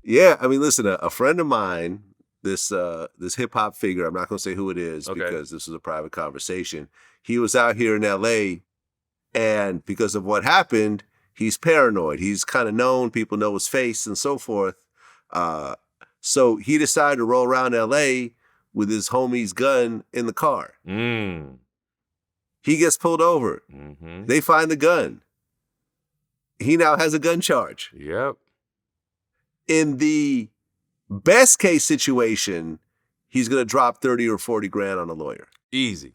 Yeah, I mean, listen, a friend of mine, this hip hop figure, I'm not going to say who it is because this is a private conversation. He was out here in LA, and because of what happened, he's paranoid. He's kind of known, people know his face and so forth. So he decided to roll around LA with his homie's gun in the car. He gets pulled over. They find the gun. He now has a gun charge. Yep. In the best case situation, he's going to drop 30 or 40 grand on a lawyer. Easy.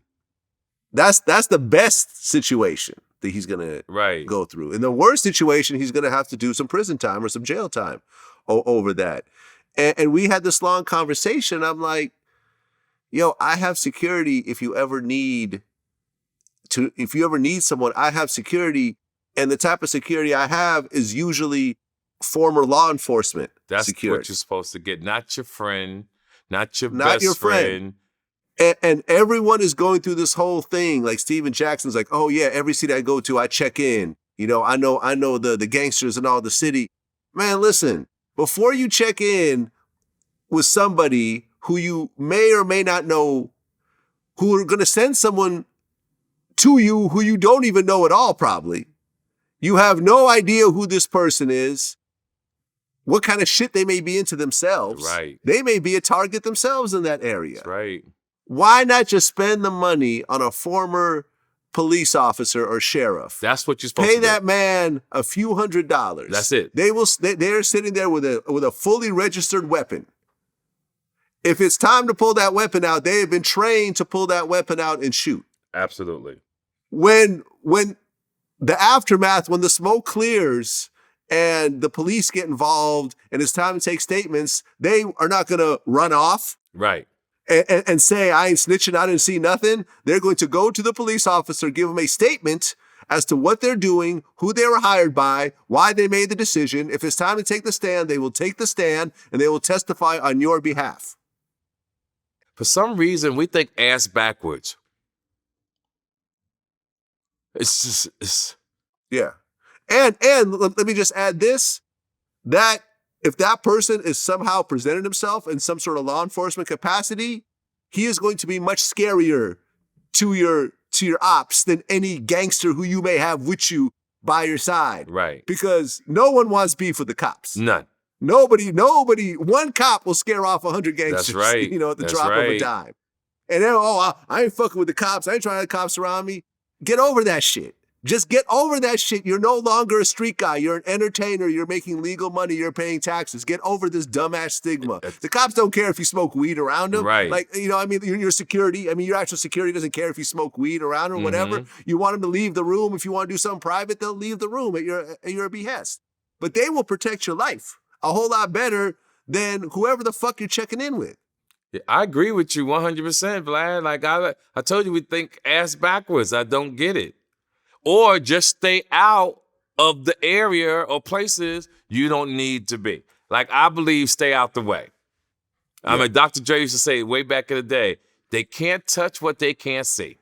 That's the best situation that he's going to go through. In the worst situation, he's going to have to do some prison time or some jail time over that. And we had this long conversation. I'm like, yo, I have security if you ever need someone, I have security. And the type of security I have is usually former law enforcement security. That's what you're supposed to get. Not your friend, not your best friend. And everyone is going through this whole thing. Like Steven Jackson's like, oh yeah, every city I go to, I check in. You know, I know the gangsters in all the city. Man, listen, before you check in with somebody who you may or may not know, who are going to send someone to you who you don't even know at all, probably. You have no idea who this person is, what kind of shit they may be into themselves. Right. They may be a target themselves in that area. That's right. Why not just spend the money on a former police officer or sheriff? That's what you're supposed to do. Pay that man a few $100s. That's it. They're sitting there with a fully registered weapon. If it's time to pull that weapon out, they have been trained to pull that weapon out and shoot. Absolutely. When the aftermath, when the smoke clears and the police get involved and it's time to take statements, they are not going to run off. Right. And say, I ain't snitching, I didn't see nothing. They're going to go to the police officer, give them a statement as to what they're doing, who they were hired by, why they made the decision. If it's time to take the stand, they will take the stand and they will testify on your behalf. For some reason, we think ass backwards. Yeah. And let me just add this, that if that person is somehow presented himself in some sort of law enforcement capacity, he is going to be much scarier to your ops than any gangster who you may have with you by your side. Right. Because no one wants beef with the cops. None. Nobody, one cop will scare off 100 gangsters. That's right. You know, at the drop of a dime. And then, I ain't fucking with the cops. I ain't trying to have the cops around me. Get over that shit. Just get over that shit. You're no longer a street guy. You're an entertainer. You're making legal money. You're paying taxes. Get over this dumbass stigma. The cops don't care if you smoke weed around them. Right. Like, you know, I mean, your security, your actual security doesn't care if you smoke weed around or whatever. You want them to leave the room. If you want to do something private, they'll leave the room at your behest. But they will protect your life a whole lot better than whoever the fuck you're checking in with. Yeah, I agree with you 100%, Vlad. Like I told you, we think ass backwards. I don't get it. Or just stay out of the area or places you don't need to be. Like, I believe stay out the way. Yeah. I mean, Dr. Dre used to say way back in the day, they can't touch what they can't see.